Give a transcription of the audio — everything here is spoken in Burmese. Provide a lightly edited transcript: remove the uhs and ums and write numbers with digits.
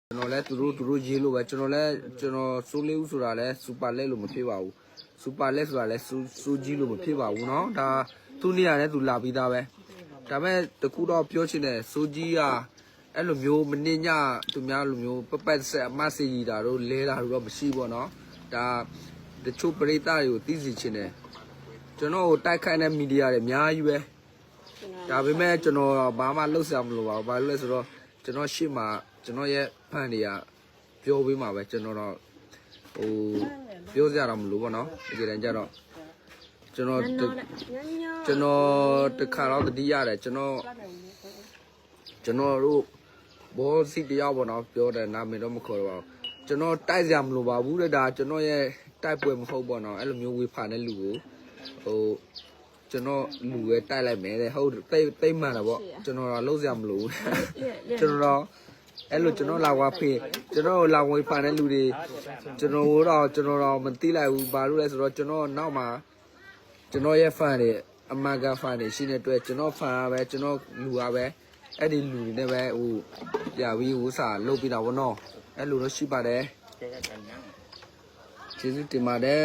ကျွန်တော်လဲသူတို့ရေးလို့ပဲကျွန်တော်စိုးလေးဦးဆိုတာလဲစူပါလက်လို့မဖြစ်ပါဘူးစူပါလက်ဆိုတာလဲစူကြီးလို့မဖြစ်ပါဘူးเนาะဒါသူနေရာနဲ့သူလာပြီးသားပဲဒါပေမဲ့တခုတော့ပြောချင်တယ်စူကြီးကအဲ့လိုမျိုးမင်းညသူများလိုမျိုးပပတ်ဆက်အမစီကြီးတာတို့လဲတာတို့တော့မရှိဘူးเนาะဒါတချို့ပရိသတ်တွေကိုသိစီချင်တယ်ကျွန်တော်ကိုတိုက်ခိုက်တဲ့မီဒီယာတွေအများကြီးပဲဒါပေမဲ့ကျွန်တော်ဘာမှလုပ်စရာမလိုပါဘူးဘာလို့လဲဆိုတော့ကျွန်တော်ရှေ့မှာကျွန်တော်ရဲ့ဖန်တွေကပြောပေးမှာပဲကျွန်တော်တော့ဟိုပြောကြရတော့မလို့ပေါ့နော်ဒီကြတဲ့ကြတော့ကျွန်တော်တခါတော့တတိရတယ်ကျွန်တော်တို့ဘောစီတရားပေါ့နော်ပြောတယ်နာမည်တော့မခေါ်တော့ပါဘူးကျွန်တော်တိုက်ကြမလို့ပါဘူးတဲ့ဒါကျွန်တော်ရဲ့တိုက်ပွဲမဟုတ်ပေါ့နော်အဲ့လိုမျိုးဝေဖန်တဲ့လူကိုဟိုကျွန်တော်လူပဲတိုက်လိုက်မယ်တဲ့ဟုတ်တိတ်မှန်တာပေါ့ကျွန်တော်တော့လုံးစရာမလိုဘူးကျွန်တော်တော့အဲ့လိုကျွန်တော်လာဝါဖေးကျွန်တော်လာဝေဖန်တဲ့လူတွေကျွန်တော်တော့မသိလိုက်ဘူးဘာလို့လဲဆိုတော့ကျွန်တော်နောက်မှာကျွန်တော်ရဲ့ fan တွေအမန်ကန် fan တွေရှိတဲ့အတွက်ကျွန်တော် fan ပဲကျွန်တော်လူကပဲအဲ့ဒီလူတွေနဲ့ပဲဟိုပြပြီးဟိုစာလုပ်ပြီးတာဗောနော်အဲ့လိုတော့ရှိပါတယ်ကျေးဇူးတင်ပါတယ်